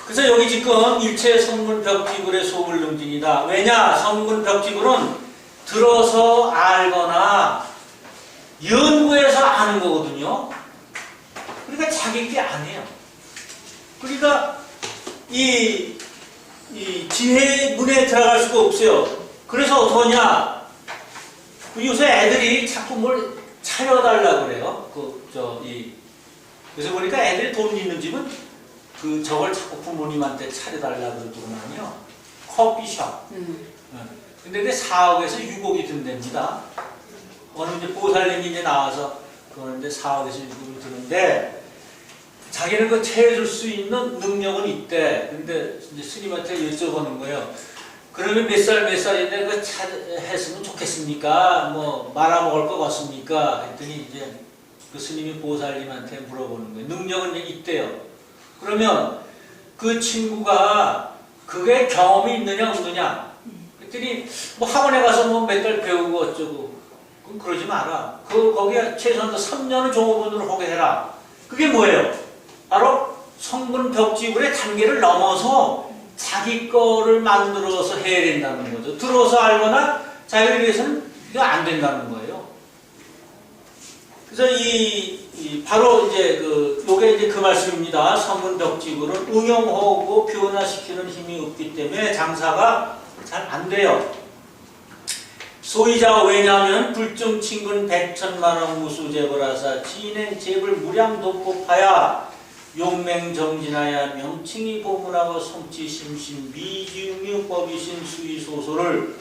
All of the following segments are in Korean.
그래서 여기 지금 일체 성문벽지불의 소불능진이다. 왜냐? 성문벽지불은 들어서 알거나 연구해서 아는 거거든요. 그러니까 자기 게 아니에요. 그러니까 이 지혜의 문에 들어갈 수가 없어요. 그래서 어떠냐? 요새 애들이 자꾸 뭘 차려달라고 그래요. 그래서 보니까 애들이 돈 있는 집은 저걸 자꾸 부모님한테 차려달라고 그러더구만요. 커피숍. 근데 4억에서 6억이 든답니다. 어느 이제 보살님이 이제 나와서 그러는데 4억에서 6억이 드는데 자기는 그 채워줄 수 있는 능력은 있대. 근데 이제 스님한테 여쭤보는 거예요. 그러면 몇 살인데 그 했으면 좋겠습니까? 뭐 말아먹을 것 같습니까? 했더니 이제 그 스님이 보살님한테 물어보는 거예요. 능력은 있대요. 그러면 그 친구가 그게 경험이 있느냐 없느냐? 그랬더니 뭐 학원에 가서 뭐 몇 달 배우고 어쩌고. 그럼 그러지 마라. 거기에 최소한 3년은 종업원으로 하게 해라. 그게 뭐예요? 바로 성문벽지불의 단계를 넘어서 자기 거를 만들어서 해야 된다는 거죠. 들어서 알거나 자기를 위해서는 이거 안 된다는 거예요. 그래서 바로 이제 요게 이제 그 말씀입니다. 성문벽지불은 응용하고 변화시키는 힘이 없기 때문에 장사가 잘 안 돼요. 소이자 왜냐하면 불중 친근 백천만원 무수재벌하사 진행 재벌 무량 독법하야 용맹정진하야 명칭이 보문하고 성취심신 미지응유법이신 수의소설을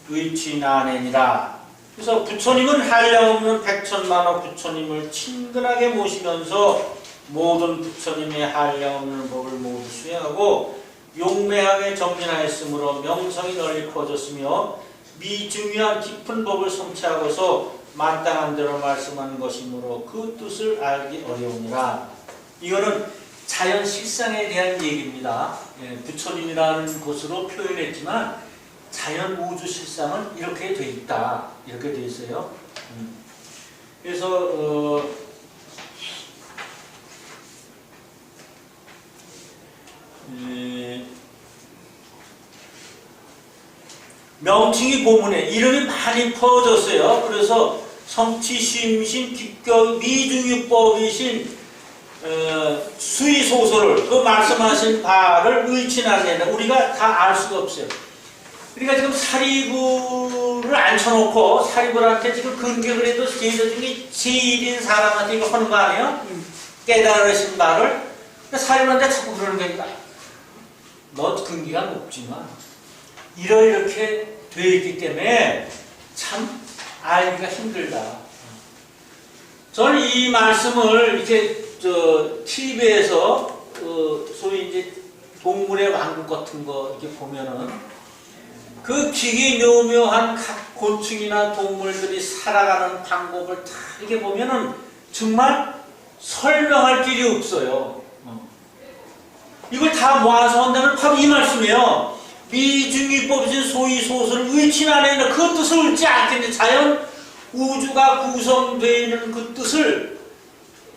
의취나내니라. 그래서 부처님은 한량없는 백천만억 부처님을 친근하게 모시면서 모든 부처님의 한량없는 법을 모두 수행하고 용맹하게 정진하였으므로 명성이 널리 퍼졌으며 미증유한 깊은 법을 성취하고서 마땅한 대로 말씀하는 것이므로 그 뜻을 알기 어려우니라. 이거는 자연 실상에 대한 얘기입니다. 부처님이라는 것으로 표현했지만 자연 우주 실상은 이렇게 돼 있다. 이렇게 돼 있어요. 그래서 명칭이 보문에 이름이 많이 퍼졌어요. 그래서 성취심신 깊격 미중유법이신 수의소설을 그 말씀하신 바를 의친하게 우리가 다 알 수가 없어요. 그러니까 지금 사리부를 앉혀놓고 사리부한테 지금 근격을 해도 제일 중에 제일인 사람한테 이거 하는 거 아니에요? 깨달으신 바를. 사리부한테 자꾸 그러는 거니까 너 근기가 높지만 이렇게 되어 있기 때문에 참 알기가 힘들다. 저는 이 말씀을 이렇게 TV에서 소위 이제 동물의 왕국 같은 거 이렇게 보면은 그 기기묘묘한 각 곤충이나 동물들이 살아가는 방법을 다 이렇게 보면은 정말 설명할 길이 없어요. 이걸 다 모아서 한다면 바로 이 말씀이에요. 미중유법이신 소위 소설을 의친하는 그 뜻을 읽지 않겠는데 자연 우주가 구성되어 있는 그 뜻을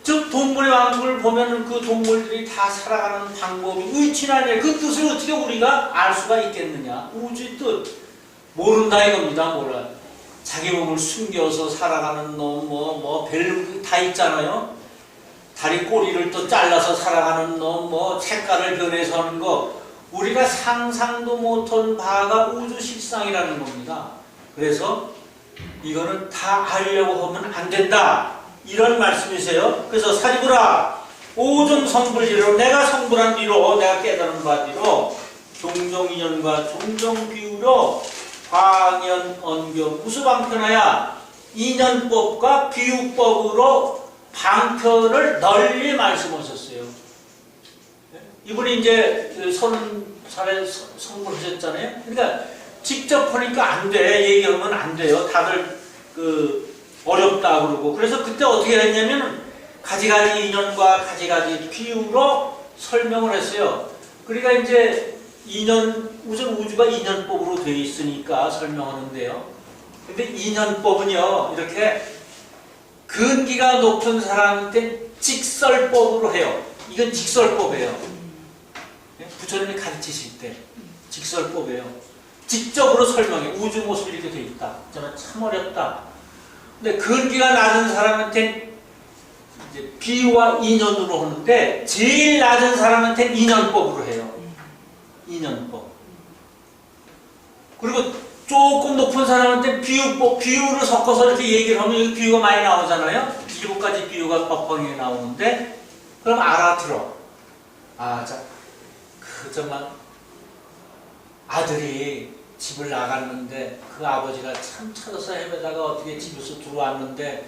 즉 동물의 왕국을 보면 그 동물들이 다 살아가는 방법이 의친하는 그 뜻을 어떻게 우리가 알 수가 있겠느냐. 우주의 뜻 모른다 이겁니다. 몰라요. 자기 몸을 숨겨서 살아가는 놈 별 다 있잖아요. 다리 꼬리를 또 잘라서 살아가는 놈 색깔을 변해서 하는 거 우리가 상상도 못한 바가 우주 실상이라는 겁니다. 그래서 이거는 다 알려고 하면 안 된다. 이런 말씀이세요. 그래서 사리부라 오종 성불리로 내가 성불한 뒤로 내가 깨달은 바 뒤로 종종인연과 종종비유로 광연 언교 무수방편하야 인연법과 비유법으로 방편을 널리 말씀하셨어요. 이분이 이제 30살에 성불하셨잖아요. 그러니까 직접 하니까 안 돼. 얘기하면 안 돼요. 다들 어렵다 그러고. 그래서 그때 어떻게 했냐면 가지가지 인연과 가지가지 비유로 설명을 했어요. 그러니까 이제 우주가 인연법으로 되어 있으니까 설명하는데요. 근데 인연법은요, 이렇게 근기가 높은 사람한테 직설법으로 해요. 이건 직설법이에요. 부처님이 가르치실 때 직설법이에요. 직접으로 설명해. 우주 모습이 이렇게 돼 있다. 저는 참 어렵다. 근데 근기가 낮은 사람한테 이제 비유와 인연으로 하는데 제일 낮은 사람한테 인연법으로 해요. 인연법. 그리고 조금 높은 사람한테 비유법, 비유를 섞어서 이렇게 얘기를 하면 여기 비유가 많이 나오잖아요. 7가지 비유가 법방에 나오는데 그럼 알아들어. 아, 자, 정말 아들이 집을 나갔는데 그 아버지가 참 찾아서 헤매다가 어떻게 집에서 들어왔는데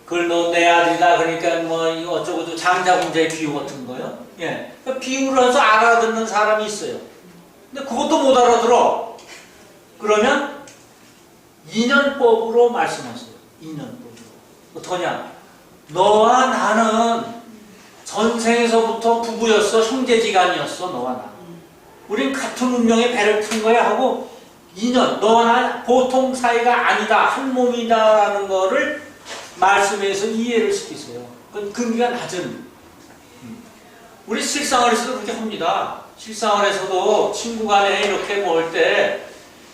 그걸 너 내 아들이다 그러니까 뭐 이거 어쩌고저쩌고 장자공자의 비유 같은 거요. 예, 그러니까 비유를 해서 알아듣는 사람이 있어요. 근데 그것도 못 알아들어. 그러면 인연법으로 말씀하세요. 인연법으로. 어떠냐? 너와 나는 전생에서부터 부부였어. 형제지간이었어. 너와 나. 우린 같은 운명의 배를 탄 거야 하고 인연, 너와 나 보통 사이가 아니다. 한 몸이다라는 거를 말씀해서 이해를 시키세요. 그건 근기가 낮은. 우리 실생활에서도 그렇게 합니다. 실생활에서도 친구 간에 이렇게 모을 때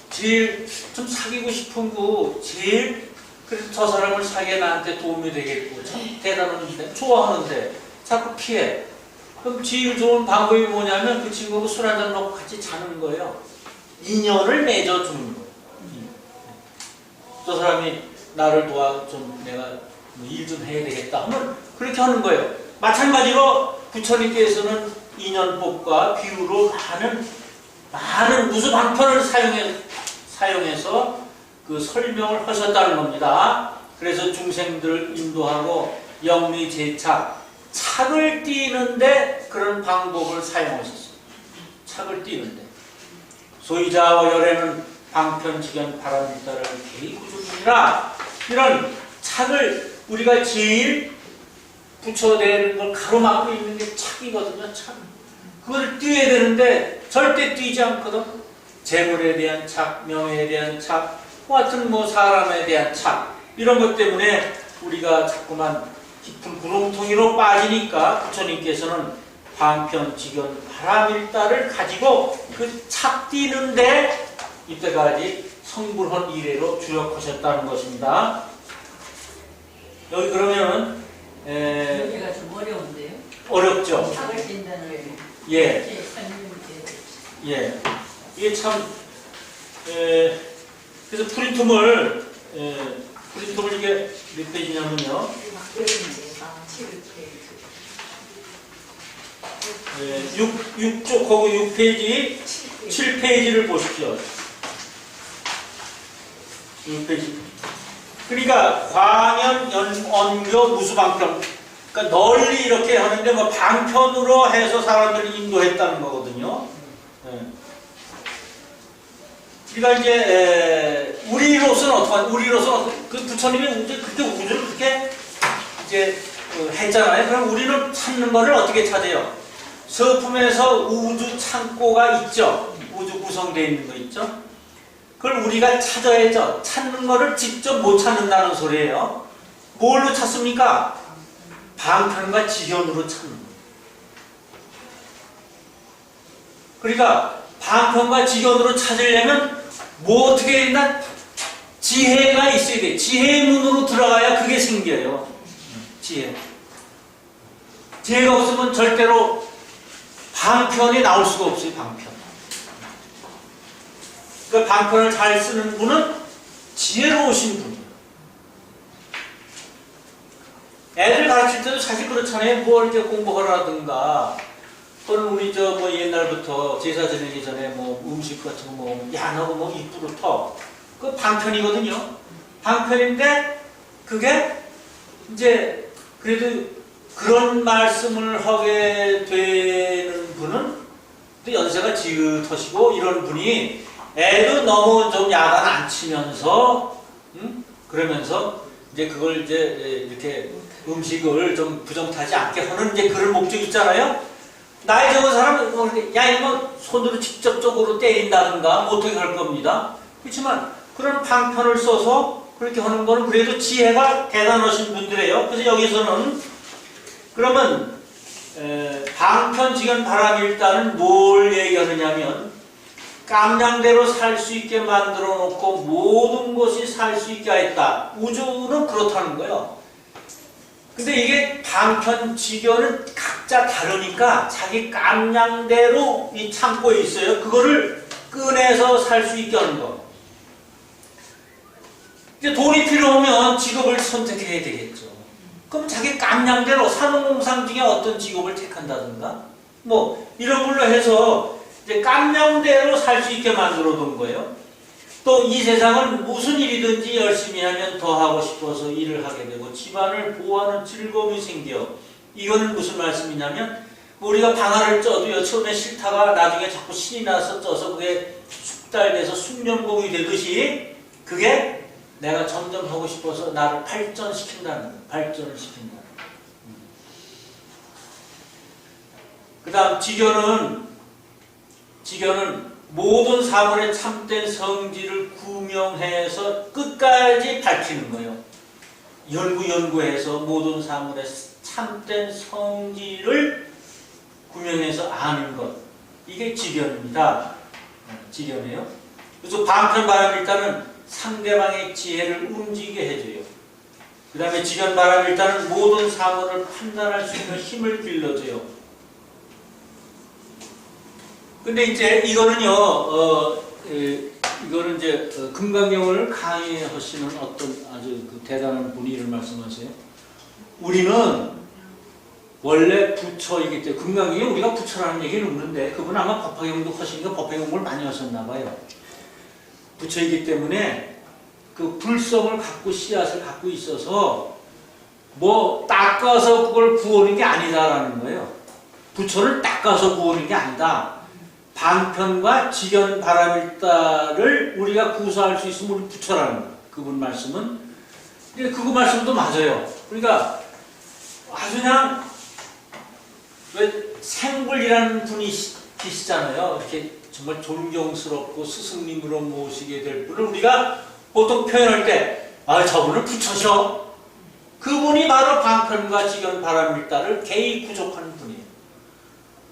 제일 좀 사귀고 싶은 거 제일 그래서 저 사람을 사귀어 나한테 도움이 되겠고 참 대단한데 좋아하는데 자꾸 피해. 그럼 제일 좋은 방법이 뭐냐면 그 친구하고 술 한잔 먹고 같이 자는 거예요. 인연을 맺어주는 거예요. 저 사람이 나를 도와 좀 내가 일 좀 해야 되겠다 하면 그렇게 하는 거예요. 마찬가지로 부처님께서는 인연법과 비유로 많은 무수 방편을 사용해서 그 설명을 하셨다는 겁니다. 그래서 중생들을 인도하고 영리 제착 착을 띠는데 그런 방법을 사용하셨어요. 착을 띠는데 소이자와 열애는 방편지견 바람일다를 개이구중이라 이런 착을 우리가 제일 붙여대는 걸 가로막고 있는 게 착이거든요. 착. 그걸 띄어야 되는데 절대 띄지 않거든. 재물에 대한 착, 명예에 대한 착, 같은 뭐 사람에 대한 착 이런 것 때문에 우리가 자꾸만 깊은 구렁텅이로 빠지니까 부처님께서는 방편지견 바람일다를 가지고 그 착 띄는데 이때까지 성불헌 이래로 주역하셨다는 것입니다. 여기 그러면은 여기가 좀 어려운데요? 어렵죠? 착을 띈다는 예. 예. 이게 참 그래서 프린트물 이게 몇 페이지냐면요. 6쪽 거기 6페이지 7페이지를 보십시오. 6페이지. 그러니까 광연 연언교 무수방편. 그러니까 널리 이렇게 하는데 뭐 방편으로 해서 사람들을 인도했다는 거거든요. 그러니까 이제 우리로서는 어떡하냐? 우리로서는 그 부처님이 이제 그렇게 우주를 그렇게 이제 했잖아요. 그럼 우리는 찾는 거를 어떻게 찾아요? 서품에서 우주 창고가 있죠. 우주 구성되어 있는 거 있죠. 그걸 우리가 찾아야죠. 찾는 거를 직접 못 찾는다는 소리예요. 뭘로 찾습니까? 방편과 지견으로 찾는 거예요. 그러니까 방편과 지견으로 찾으려면 뭐 어떻게 해야 된다? 지혜가 있어야 돼. 지혜의 문으로 들어가야 그게 생겨요. 지혜. 지혜가 없으면 절대로 방편이 나올 수가 없어요. 방편. 그 방편을 잘 쓰는 분은 지혜로우신 분이에요. 애들 가르칠 때도 사실 그렇잖아요. 뭐 이렇게 공부하라든가 또는 우리 뭐 옛날부터 제사 지내기 전에 뭐 음식 같은 거 뭐 양하고 뭐 이쁘루터 그 방편이거든요. 방편인데 그게 이제 그래도 그런 말씀을 하게 되는 분은 또 연세가 지긋하시고 이런 분이 애도 너무 좀 야단 안 치면서 그러면서 이제 그걸 이제 이렇게 음식을 좀 부정타지 않게 하는 이제 그런 목적이 있잖아요. 나이 적은 사람은 야 이거 손으로 직접적으로 때린다든가 못하게 할 겁니다. 그렇지만 그런 방편을 써서 그렇게 하는 거는 그래도 지혜가 대단하신 분들이에요. 그래서 여기서는 그러면 방편지견 바람일단은 뭘 얘기하느냐면 깜냥대로 살 수 있게 만들어 놓고 모든 것이 살 수 있게 하였다. 우주는 그렇다는 거예요. 근데 이게 방편지견은 각자 다르니까 자기 깜냥대로 이 창고에 있어요. 그거를 꺼내서 살 수 있게 하는 거. 이제 돈이 필요하면 직업을 선택해야 되겠죠. 그럼 자기 깜냥대로 산업공상 중에 어떤 직업을 택한다든가 뭐 이런 걸로 해서 이제 깜냥대로 살 수 있게 만들어 둔 거예요. 또 이 세상은 무슨 일이든지 열심히 하면 더 하고 싶어서 일을 하게 되고 집안을 보호하는 즐거움이 생겨. 이거는 무슨 말씀이냐면 우리가 방아를 쪄도요 처음에 싫다가 나중에 자꾸 신이 나서 쪄서 그게 숙달돼서 숙련공이 되듯이 그게 내가 점점 하고 싶어서 나를 발전시킨다는 거예요. 발전을 시킨다. 그 다음 지견은 모든 사물의 참된 성질을 구명해서 끝까지 밝히는 거예요. 연구해서 모든 사물의 참된 성질을 구명해서 아는 것. 이게 지견입니다. 지견이에요. 그래서 방편바람일단은 상대방의 지혜를 움직이게 해줘요. 그 다음에 지견바람일단은 모든 사물을 판단할 수 있는 힘을 길러줘요. 근데 이제 이거는요, 이거는 이제 금강경을 강의하시는 어떤 아주 그 대단한 분이 이런 말씀하세요. 우리는 원래 부처이기 때문에 금강경에 우리가 부처라는 얘기는 없는데 그분은 아마 법화경도 하시니까 법화경을 많이 하셨나 봐요. 부처이기 때문에 그 불성을 갖고 씨앗을 갖고 있어서 뭐 닦아서 그걸 부어는 게 아니다라는 거예요. 부처를 닦아서 부어는 게 아니다. 방편과 지견 바람일다를 우리가 구사할 수 있으면 우리 부처라는 거예요. 그분 말씀은. 근데 그거 말씀도 맞아요. 그러니까 아주 그냥 왜 생불이라는 분이 계시잖아요. 이렇게 정말 존경스럽고 스승님으로 모시게 될 분을 우리가 보통 표현할 때 저분은 부처셔. 그분이 바로 방편과 지견 바람일다를 개의 구족하는 분이에요.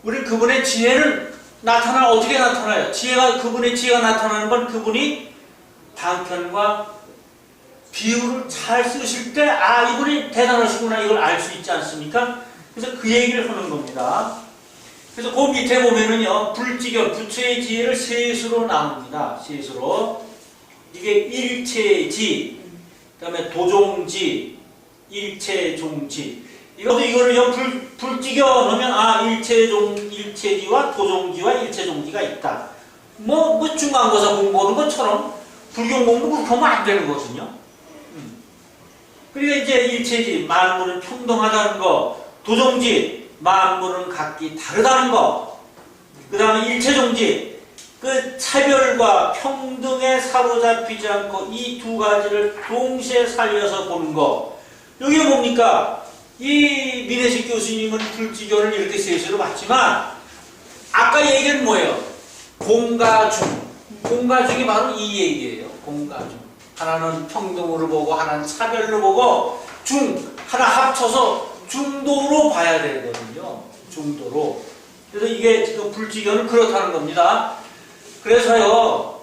우리 그분의 지혜는 어떻게 나타나요? 그분의 지혜가 나타나는 건 그분이 방편과 비유를 잘 쓰실 때 이분이 대단하시구나 이걸 알 수 있지 않습니까? 그래서 그 얘기를 하는 겁니다. 그래서 그 밑에 보면은요, 불지견, 부처의 지혜를 셋으로 나눕니다. 셋으로. 이게 일체지, 그 다음에 도종지, 일체종지. 이거는요, 불지견 하면, 일체지와 도종지와 일체종지가 있다. 뭐 중간고사 공부하는 것처럼 불경 공부 그렇게 하면 안 되는 거거든요. 그리고 이제 일체지, 만물은 평등하다는 거, 도종지, 만물은 각기 다르다는 거, 그 다음에 일체종지, 그 차별과 평등에 사로잡히지 않고 이 두 가지를 동시에 살려서 보는 거. 여기 뭡니까? 이 민혜식 교수님은 불지견을 이렇게 셋으로 봤지만 아까 얘기는 뭐예요? 공가중. 공가중이 바로 이 얘기예요. 공가중. 하나는 평등으로 보고 하나는 차별로 보고 하나 합쳐서 중도로 봐야 되거든요. 중도로. 그래서 이게 지금 불지견은 그렇다는 겁니다. 그래서요,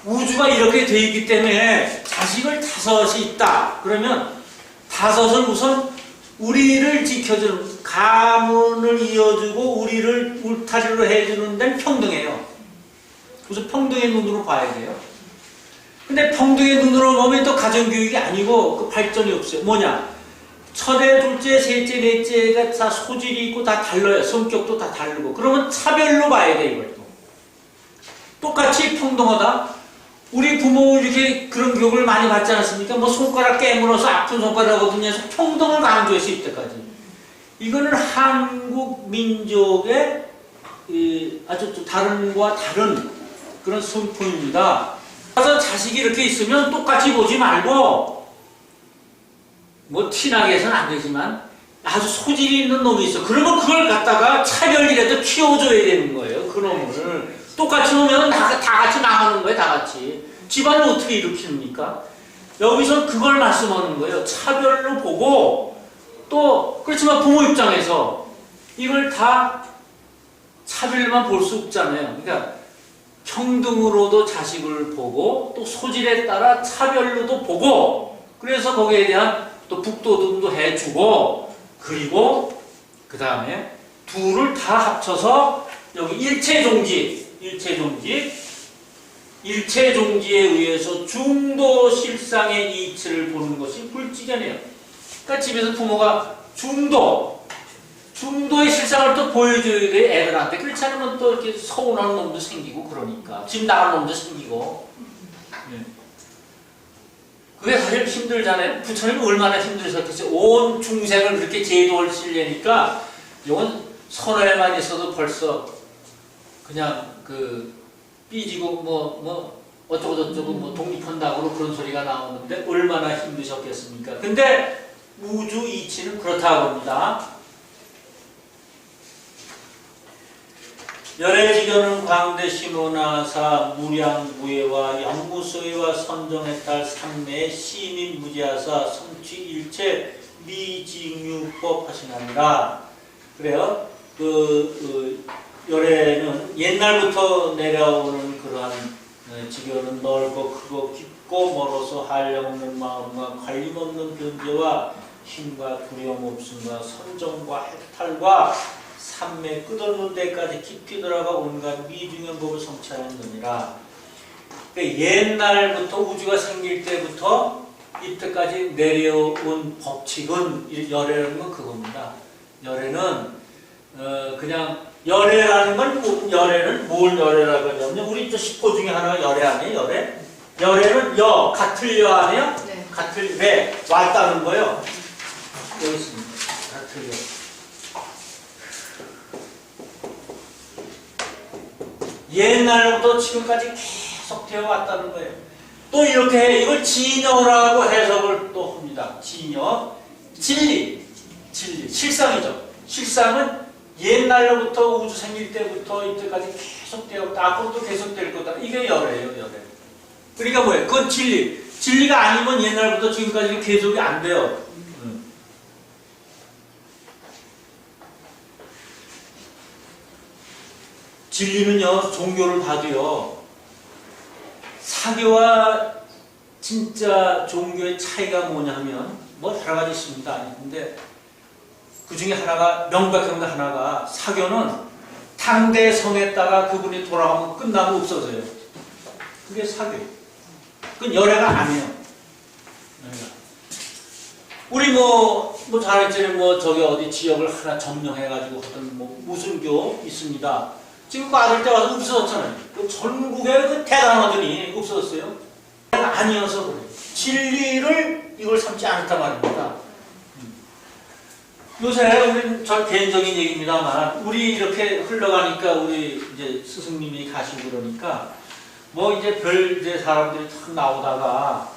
우주가 이렇게 되어 있기 때문에 자식을 다섯이 있다. 그러면 다섯은 우선 우리를 지켜주는, 가문을 이어주고 우리를 울타리로 해주는 데는 평등해요. 우선 평등의 눈으로 봐야 돼요. 근데 평등의 눈으로 보면 또 가정교육이 아니고 그 발전이 없어요. 뭐냐? 첫째, 둘째, 셋째, 넷째가 다 소질이 있고 다 달라요. 성격도 다 다르고. 그러면 차별로 봐야 돼, 이걸 또. 똑같이 평등하다. 우리 부모 이렇게 그런 교육을 많이 받지 않습니까? 뭐 손가락 깨물어서 아픈 손가락 얻으면서 평등을 강조했을 이때까지. 이거는 한국 민족의 아주 좀 다른과 다른 그런 성품입니다. 그래서 자식이 이렇게 있으면 똑같이 보지 말고 뭐 티나게 해서는 안 되지만 아주 소질이 있는 놈이 있어. 그러면 그걸 갖다가 차별이라도 키워줘야 되는 거예요. 그 놈을. 똑같이 오면 다 같이 망하는 거예요. 다 같이. 집안을 어떻게 일으킵니까? 여기서 그걸 말씀하는 거예요. 차별로 보고 또 그렇지만 부모 입장에서 이걸 다 차별만 볼 수 없잖아요. 그러니까 평등으로도 자식을 보고 또 소질에 따라 차별로도 보고 그래서 거기에 대한 또 북돋움도 해주고 그리고 그 다음에 둘을 다 합쳐서 여기 일체종지에 의해서 중도 실상의 이치를 보는 것이 불지견이에요. 그러니까 집에서 부모가 중도의 실상을 또 보여줘야 돼, 애들한테. 그렇지 않으면 또 이렇게 서운한 놈도 생기고 그러니까. 집 나간 놈도 생기고. 네. 그게 사실 힘들잖아요. 부처님은 얼마나 힘들으셨겠어요. 온 중생을 그렇게 제도하시려니까 이건 선언에만 있어도 벌써 그냥 삐지고 어쩌고저쩌고 독립한다고 그런 소리가 나오는데 얼마나 힘드셨겠습니까? 근데 우주 이치는 그렇다고 봅니다. 열애지견은 광대 시모나사 무량무예와 영무소예와 선정해탈 삼매의 시민무지하사 성취일체 미징유법 하시나니라. 그래요. 열애는 옛날부터 내려오는 그러한 지견은 넓고 크고 깊고 멀어서 한량없는 마음과 관림없는 변제와 힘과 두려움 없음과 선정과 해탈과 삼매 끝없는 데까지 깊이 들어가 온갖 미중한 법을 성취하는 것이라. 그러니까 옛날부터 우주가 생길 때부터 이때까지 내려온 법칙은 열애라는 건 그겁니다. 열애는 그냥 열애라는 건 열애는 뭘 열애라고 하냐면 우리 저 10호 중에 하나가 열애 아니에요? 열애? 열애는 같을 여 아니에요? 네. 같을 왜 왔다는 거예요. 여기 있습니다. 같을 여. 옛날부터 지금까지 계속 되어 왔다는 거예요. 또 이렇게 해. 이걸 진여라고 해석을 또 합니다. 진여, 진리, 실상이죠. 실상은 옛날부터 우주 생길 때부터 이때까지 계속 되었다. 앞으로도 계속 될 거다. 이게 열애예요, 열애. 그러니까 뭐예요? 그건 진리. 진리가 아니면 옛날부터 지금까지 계속이 안 돼요. 진리는요, 종교를 봐도요, 사교와 진짜 종교의 차이가 뭐냐면, 여러 가지 있습니다. 근데 그 중에 하나가, 명백한 거 하나가, 사교는 당대 성했다가 그분이 돌아가면 끝나고 없어져요. 그게 사교예요. 그건 열애가 아니에요. 우리 잘했잖아요. 저기 어디 지역을 하나 점령해가지고 하던 무슨교 있습니다. 지금 빠질 때 와서 없어졌잖아요. 전국에 대단하더니 없어졌어요. 아니어서 그래요. 진리를 이걸 삼지 않았단 말입니다. 요새 우리 전 개인적인 얘기입니다만 우리 이렇게 흘러가니까 우리 이제 스승님이 가시고 그러니까 이제 이제 사람들이 탁 나오다가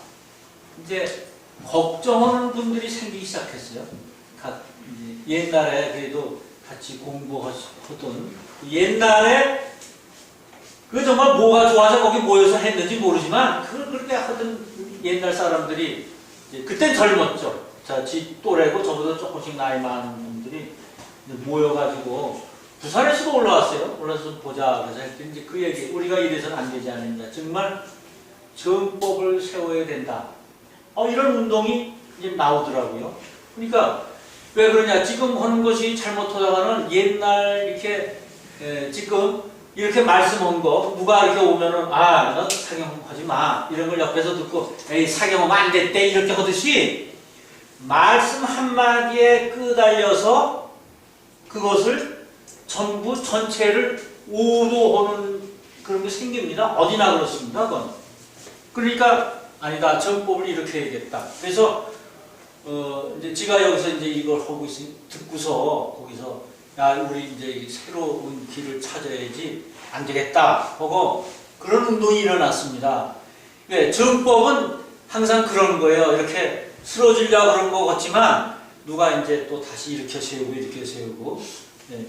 이제 걱정하는 분들이 생기기 시작했어요. 옛날에 그래도 같이 공부하던 옛날에 정말 뭐가 좋아서 거기 모여서 했는지 모르지만 그렇게 하던 옛날 사람들이 그땐 젊었죠. 지 또래고 저보다 조금씩 나이 많은 분들이 모여가지고 부산에서도 올라왔어요. 올라서 보자 그래서 했더니 이제 그 얘기 우리가 이래서는 안 되지 않느냐. 정말 정법을 세워야 된다. 이런 운동이 이제 나오더라고요. 그러니까 왜 그러냐? 지금 하는 것이 잘못하다가는 옛날 이렇게 지금 이렇게 말씀한 거 누가 이렇게 오면은 너 사경하지 마 이런 걸 옆에서 듣고 에이 사경하면 안 됐대 이렇게 하듯이 말씀 한마디에 끄달려서 그것을 전부 전체를 오도하는 그런 게 생깁니다. 어디나 그렇습니다. 그건. 그러니까 아니다. 정법을 이렇게 해야겠다. 그래서 이제 제가 여기서 이제 이걸 하고 듣고서 거기서 우리 이제 새로운 길을 찾아야지 안 되겠다 하고 그런 운동이 일어났습니다. 네, 정법은 항상 그런 거예요. 이렇게 쓰러지려고 그런 것 같지만 누가 이제 또 다시 이렇게 세우고 네.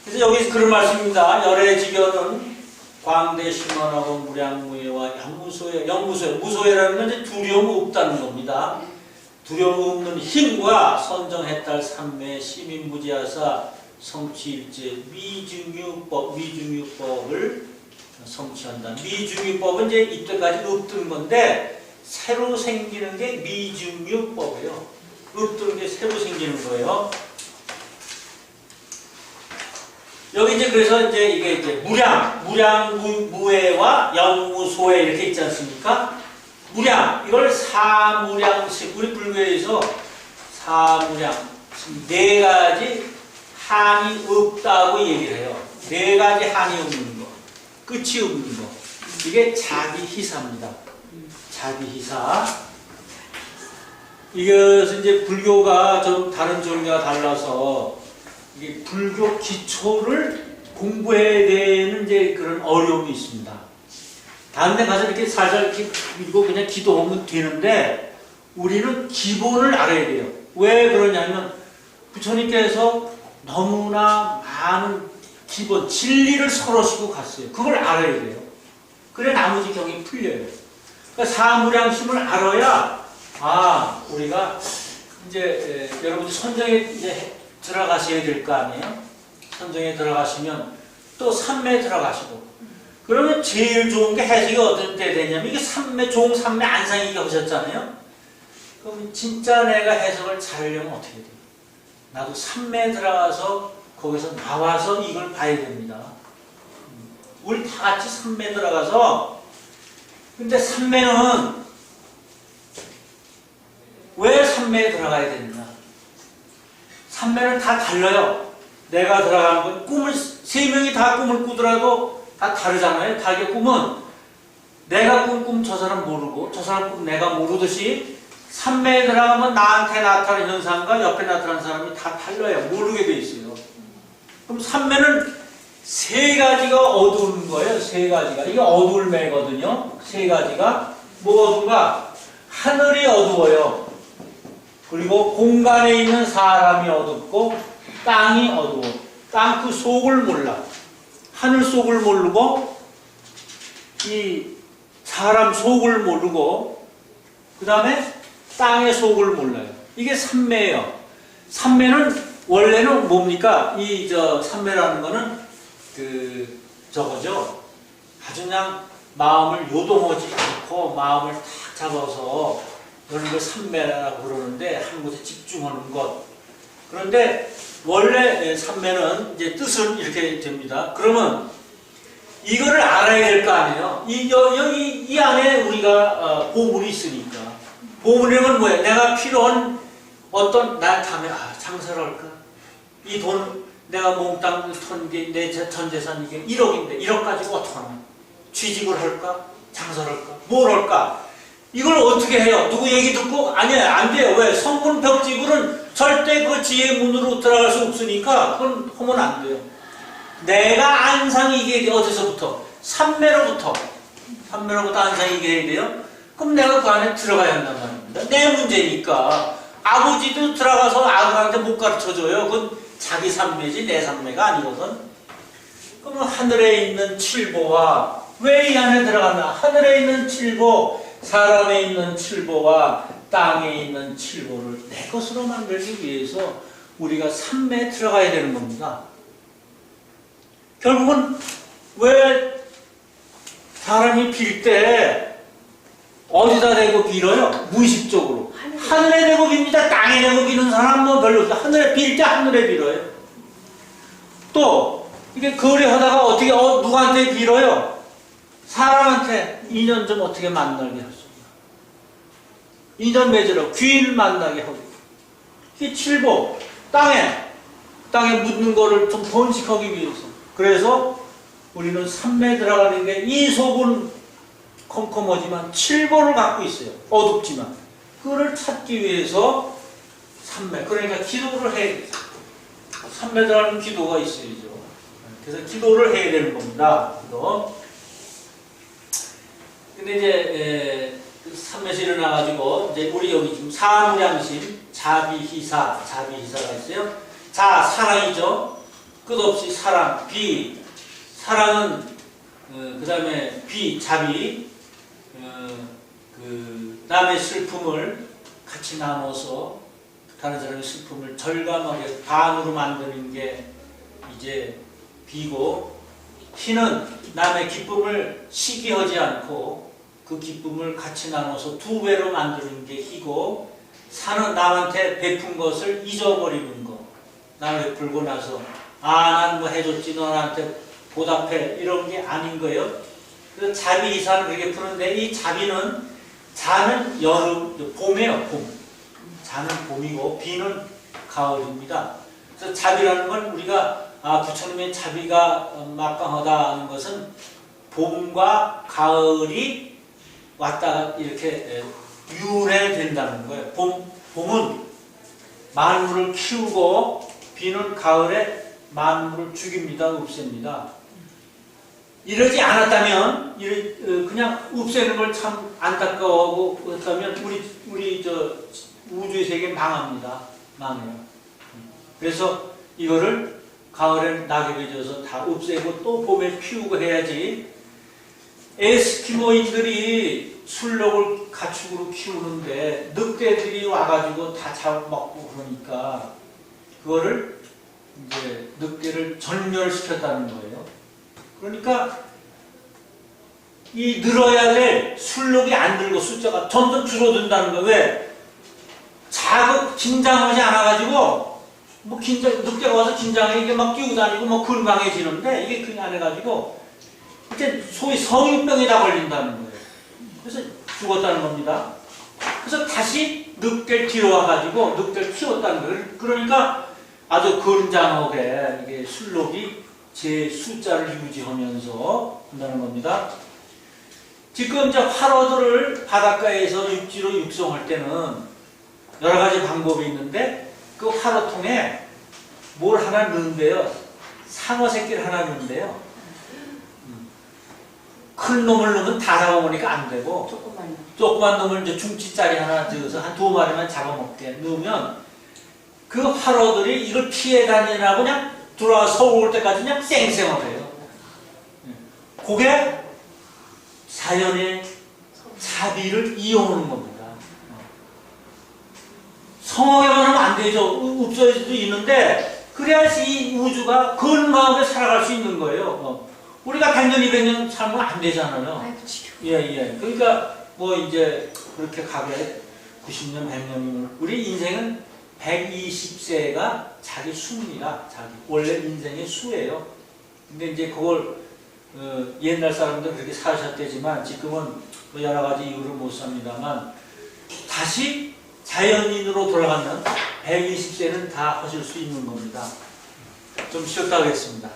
그래서 여기 그런 말씀입니다. 열애지견은 광대 심원하고 무량무예와 무소예라는 건 이제 두려움 없다는 겁니다. 두려움 없는 힘과 선정해탈 삼매 시민무지하사 성취일제 미중유법을 성취한다. 미중유법은 이제 이때까지 없던 건데 새로 생기는 게 미중유법이에요. 없던 게 새로 생기는 거예요. 여기 이제 그래서 이제 이게 이제 무량무회와 영무소회 이렇게 있지 않습니까? 무량 이걸 사무량식 우리 불교에서 사무량 네 가지 한이 없다고 얘기를 해요. 네 가지 한이 없는 거, 끝이 없는 거. 이게 자비희사입니다. 자비희사. 이것은 이제 불교가 좀 다른 종교와 달라서 이게 불교 기초를 공부해야 되는 이제 그런 어려움이 있습니다. 다른 데 가서 이렇게 살살 이렇게 읽고 그냥 기도하면 되는데 우리는 기본을 알아야 돼요. 왜 그러냐면 부처님께서 너무나 많은 기본, 진리를 설하시고 갔어요. 그걸 알아야 돼요. 그래 나머지 경이 풀려요. 그러니까 사무량심을 알아야 우리가 이제 여러분 선정에 이제 들어가셔야 될 거 아니에요? 선정에 들어가시면 또 삼매에 들어가시고 그러면 제일 좋은 게 해석이 어떻게 되냐면 이게 삼매, 종 삼매 안상이게 하셨잖아요? 그럼 진짜 내가 해석을 잘하려면 어떻게 돼요? 나도 삼매에 들어가서 거기서 나와서 이걸 봐야 됩니다. 우리 다 같이 삼매에 들어가서 근데 삼매는 왜 삼매에 들어가야 되느냐? 삼매는 다 달라요. 내가 들어가는 건 꿈을 세 명이 다 꿈을 꾸더라도 다 다르잖아요. 자기 꿈은 내가 꾼 꿈 저 사람 모르고 저 사람 꿈 내가 모르듯이 삼매에 들어가면 나한테 나타나는 현상과 옆에 나타나는 사람이 다 달라요. 모르게 돼 있어요. 그럼 삼매는 세 가지가 어두운 거예요. 세 가지가. 이게 어두울 매거든요. 세 가지가. 뭐 어두운가? 하늘이 어두워요. 그리고 공간에 있는 사람이 어둡고 땅이 어두워. 땅 그 속을 몰라. 하늘 속을 모르고 이 사람 속을 모르고 그 다음에 땅의 속을 몰라요. 이게 삼매예요. 삼매는 원래는 뭡니까? 이 삼매라는 거는 저거죠. 아주 그냥 마음을 요동하지 않고 마음을 탁 잡아서 그런 걸 삼매라고 그러는데 한 곳에 집중하는 것. 그런데 원래 삼매는 이제 뜻은 이렇게 됩니다. 그러면 이거를 알아야 될 거 아니에요. 여기 이 안에 우리가 보물이 있으니까. 보물이란 뭐예요? 내가 필요한 어떤 나 다음에 장사를 할까? 이 돈 내가 몽땅 턴게 내 전 재산 이게 1억인데 1억 가지고 어떡하나? 취직을 할까? 장사를 할까? 뭘 할까? 이걸 어떻게 해요? 누구 얘기 듣고? 아니에요. 안 돼요. 왜? 성군벽지불은 절대 그 지혜 문으로 들어갈 수 없으니까 그건 하면 안 돼요. 내가 안상이 이게 어디서부터? 삼매로부터 안상이 이게 돼요? 그럼 내가 그 안에 들어가야 한단 말입니다. 내 문제니까. 아버지도 들어가서 아들한테 못 가르쳐줘요. 그건 자기 삼매지 내 삼매가 아니거든. 그러면 하늘에 있는 칠보와 왜 이 안에 들어가나? 하늘에 있는 칠보, 사람에 있는 칠보와 땅에 있는 칠보를 내 것으로 만들기 위해서 우리가 삼매에 들어가야 되는 겁니다. 결국은 왜 사람이 빌 때 어디다 대고 빌어요? 무의식적으로. 하늘에 대고 빕니다. 땅에 대고 비는 사람은 별로 없어요. 하늘에 빌 때 하늘에 빌어요. 또 이게 거래하다가 어떻게 누구한테 빌어요? 사람한테 인연 좀 어떻게 만나게 할 수 있나? 인연 맺으러 귀인을 만나게 하고 이게 칠보 땅에 묻는 거를 좀 번식하기 위해서. 그래서 우리는 삼매에 들어가는 게 이 속은 컴컴하지만 칠보를 갖고 있어요. 어둡지만 그거를 찾기 위해서 삼매. 그러니까 기도를 해야 돼요. 삼매 들어가는 기도가 있어야죠. 그래서 기도를 해야 되는 겁니다. 기도. 근데 이제 삼매에서 일어나가지고 이제 우리 여기 지금 사무량심, 자비희사가 있어요. 자, 사랑이죠. 끝없이 사랑, 비. 사랑은 그 다음에 비, 자비. 그 남의 슬픔을 같이 나눠서 다른 사람의 슬픔을 절감하게 반으로 만드는 게 이제 비고, 희는 남의 기쁨을 시기하지 않고 그 기쁨을 같이 나눠서 두 배로 만드는 게 희고, 사는 남한테 베푼 것을 잊어버리는 거. 남을 베풀고 나서 난 뭐 해줬지, 너한테 보답해, 이런 게 아닌 거예요. 그래서 자비이사는 그렇게 푸는데, 이 자는 여름, 봄이에요, 봄. 자는 봄이고 비는 가을입니다. 그래서 자비라는 건 우리가 부처님의 자비가 막강하다는 것은 봄과 가을이 왔다가 이렇게 윤회된다는 거예요. 봄은 만물을 키우고 비는 가을에 만물을 죽입니다. 없앱니다. 이러지 않았다면, 그냥 없애는 걸 참 안타까워하고 그렇다면 우리 우주의 세계 망합니다. 망해요. 그래서 이거를 가을엔 낙엽이 져서 다 없애고 또 봄에 피우고 해야지. 에스키모인들이 술록을 가축으로 키우는데 늑대들이 와가지고 다 잡아먹고 그러니까 그거를 이제 늑대를 전멸시켰다는 거예요. 그러니까 이 늘어야 될 술록이 안 늘고 숫자가 점점 줄어든다는 거예요. 왜? 긴장하지 않아가지고 늑대가 와서 긴장해 이게 막 끼고 다니고 건강해지는데 이게 그게 안 해가지고 이제 소위 성인병에 다 걸린다는 거예요. 그래서 죽었다는 겁니다. 그래서 다시 늑대를 들여와가지고 늑대를 키웠다는 거예요. 그러니까 아주 건장하게 이게 술록이 제 숫자를 유지하면서 한다는 겁니다. 지금 이제 화로들을 바닷가에서 육지로 육성할 때는 여러 가지 방법이 있는데 그 화로통에 뭘 하나 넣는데요. 상어 새끼를 하나 넣는데요. 큰 놈을 넣으면 다 잡아먹으니까 안 되고 조그만 놈을 이제 중치짜리 하나 넣어서 한 2마리만 잡아먹게 넣으면 그 화로들이 이걸 피해 다니느라고 그냥 들어와서 올 때까지 그냥 쌩쌩하래요. 그게 자연의 자비를 이용하는 겁니다. 성하게만 하면 안 되죠. 없어질 수도 있는데 그래야지 이 우주가 건강하게 살아갈 수 있는 거예요. 우리가 100년, 200년 살면 안 되잖아요. 예. 그러니까 이제 그렇게 가게 90년, 100년이면 우리 인생은 120세가 자기 수입니다. 원래 인생의 수예요. 근데 이제 그걸 옛날 사람들은 그렇게 사셨대지만 지금은 여러 가지 이유로 못 삽니다만 다시 자연인으로 돌아가면 120세는 다 하실 수 있는 겁니다. 좀 쉬었다 하겠습니다.